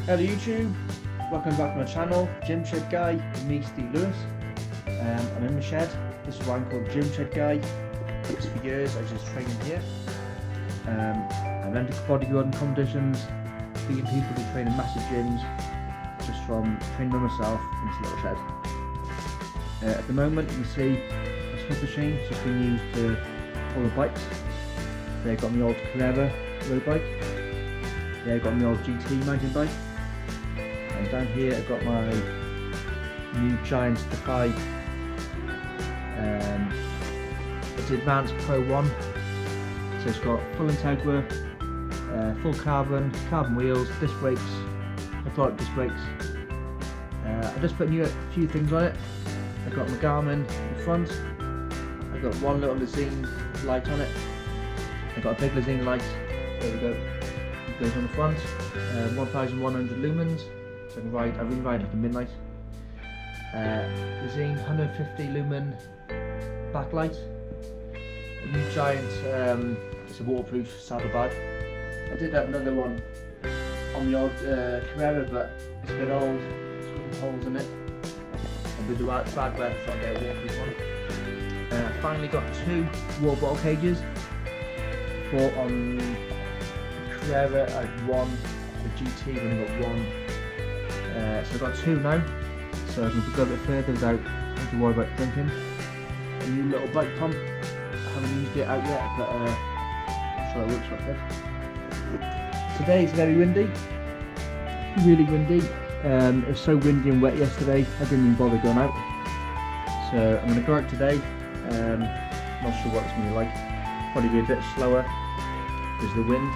Hello YouTube, welcome back to my channel, Gym Shed Guy, with me Steve Lewis. I'm in my shed. This is why I'm called Gym Shed Guy. For years I was just training here. I've entered bodybuilding competitions, beating people who train in massive gyms, just from training by myself in this little shed. At the moment you can see a Smith machine, it's just been used to pull the bikes. They've got my old Carrera road bike. They've got my old GT mountain bike. And down here I've got my new Giant Defy. It's Advanced Pro 1. So it's got full Integra, full carbon wheels, disc brakes, hydraulic disc brakes. I just put a few things on it. I've got my Garmin in the front. I've got one little Lazine light on it. I've got a big Lazine light. There we go. It goes on the front. 1100 lumens. So I can ride like a midnight. Lazine 150 lumen backlight. A new Giant, it's a waterproof saddle bag. I did have another one on the old Carrera, but it's a bit old. It's got some holes in it. And with the right bag left, so I'll get a waterproof one. I finally got 2 water bottle cages. For on the Carrera I had 1, the GT I've only got 1. So I've got 2 now, so I can go a bit further without having to worry about drinking. A new little bike pump. I haven't used it out yet, but I'm sure it works quite good. Today is very windy, really windy. It was so windy and wet yesterday, I didn't even bother going out. So I'm going to go out today. Not sure what it's going to be like. Probably be a bit slower because of the wind.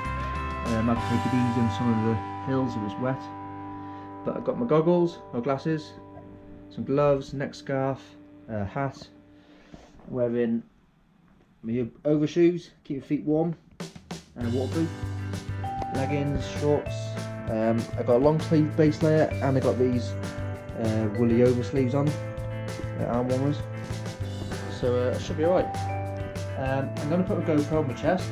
I have to take it easy on some of the hills, it was wet. But I've got my goggles, my glasses, some gloves, neck scarf, hat. Wearing my overshoes, keep your feet warm and waterproof. Leggings, shorts. I've got a long sleeve base layer and I've got these woolly over sleeves on, arm warmers. So it should be alright. I'm going to put a GoPro on my chest,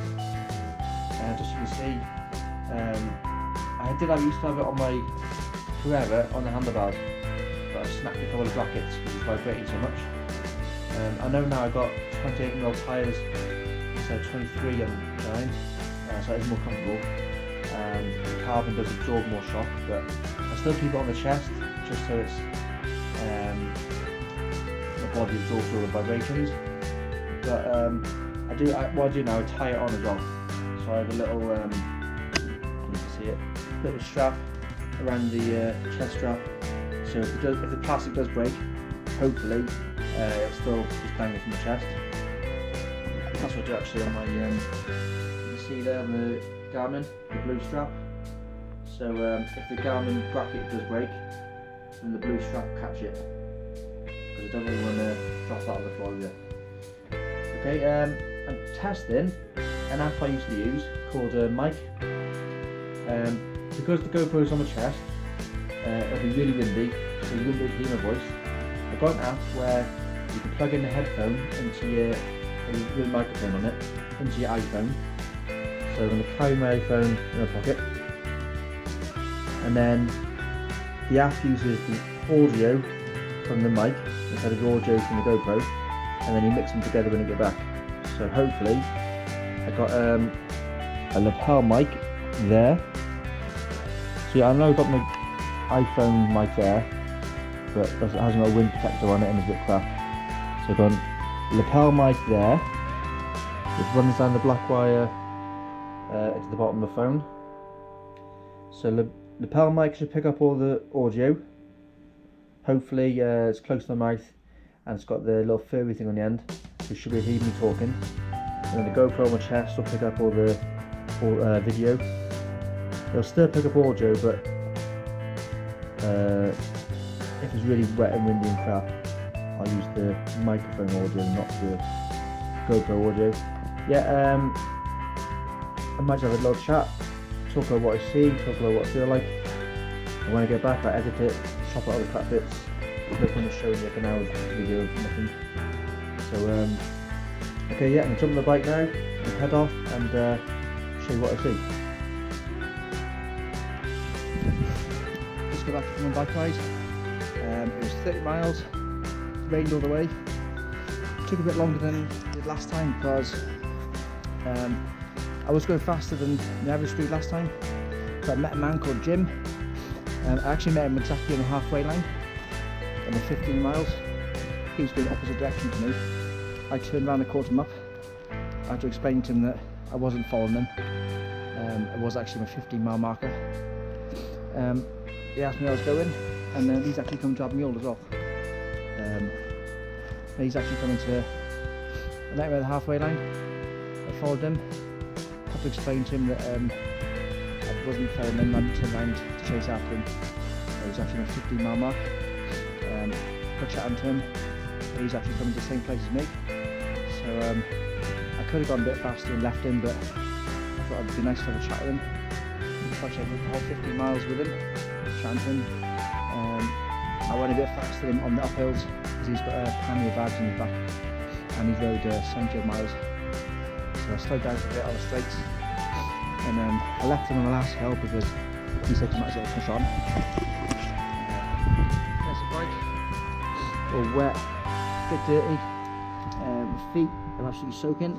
just so you can see. I used to have it on my Carrera on the handlebars, but I snapped a couple of brackets because it's vibrating so much. I know now I've got 28mm tyres instead of 23 on mine, so it's more comfortable. The carbon does absorb more shock, but I still keep it on the chest just so it's the body absorbs all the vibrations. But what I do now, I tie it on as well. So I have a little, you can see it, little strap around the chest strap. So if the plastic does break, hopefully it'll still just dangle from the chest. That's what I do actually on my, you can see there on the Garmin, the blue strap. So if the Garmin bracket does break, then the blue strap will catch it. Because I don't really want to drop out of the floor yet. Okay, I'm testing an app I used to use called Mic. Because the GoPro is on my chest, it'll be really windy, so you won't be able to hear my voice. I've got an app where you can plug in the headphone into your, with a microphone on it, into your iPhone. So I'm going to carry my iPhone in my pocket, and then the app uses the audio from the mic instead of the audio from the GoPro, and then you mix them together when you get back. So hopefully I got a lapel mic there. So yeah, I know I've got my iPhone mic there, but it hasn't got a wind protector on it and it's a bit crap. So I've got a lapel mic there, which runs down the black wire into the bottom of the phone. So lapel mic should pick up all the audio. Hopefully it's close to my mouth and it's got the little furry thing on the end, which should be hearing me talking. And then the GoPro on my chest will pick up all the video. It'll still pick up audio, but if it's really wet and windy and crap, I'll use the microphone audio, not the GoPro audio. Yeah, I might have a little chat, talk about what I see, talk about what I feel like. And when I get back, I edit it, chop out all the crap bits. Look on the show like an hour's video of nothing. So okay, yeah, I'm gonna jump on the bike now and head off and show you what I see. just got back from a bike ride. It was 30 miles, rained all the way. Took a bit longer than it did last time because I was going faster than the average speed last time. So I met a man called Jim. I actually met him exactly on the halfway line in the 15 miles. He was going opposite direction to me. I turned around and caught him up. I had to explain to him that I wasn't following him. It was actually my 15-mile marker. He asked me where I was going, and then he's actually come to Abermule as well. He's actually coming to, I met him at the halfway line. I followed him. I had to explain to him that I wasn't following him. I turned around to chase after him. It was actually my 15-mile mark. Got chatting to him. He's actually coming to the same place as me. So I could have gone a bit faster and left him, but I thought it'd be nice to have a chat with him. Actually, I did the whole 15 miles with him, chatting to him. I went a bit faster than him on the uphills because he's got a pannier badge in his back, and he rode 70 miles. So I slowed down a bit on the straights, and I left him on the last hill because he said you might as well push on. There's the bike, all wet, a bit dirty. My feet are absolutely soaking.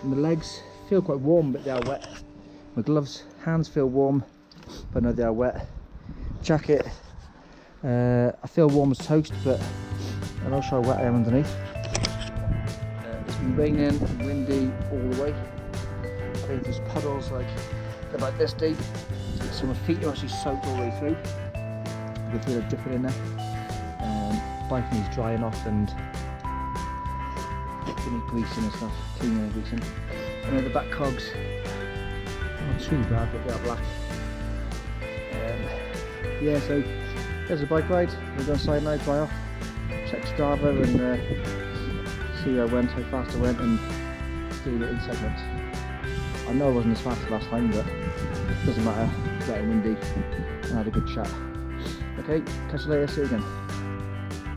My legs feel quite warm, but they are wet. My gloves, hands feel warm, but no, they are wet. Jacket, I feel warm as toast, but I'm not sure how wet I am underneath. It's been raining and windy all the way. I think there's puddles like about this deep, so my feet are actually soaked all the way through. You can feel it dripping in there. Bike needs drying off and greasing and stuff, cleaning and greasing. And then the back cogs, not too bad, but they are black. Yeah, so there's a bike ride. We'll go inside now, dry off, check Strava and see where I went, how fast I went, and do it in segments. I know I wasn't as fast as last time, but it doesn't matter, it's wet and windy, and I had a good chat. Okay, catch you later, see you again.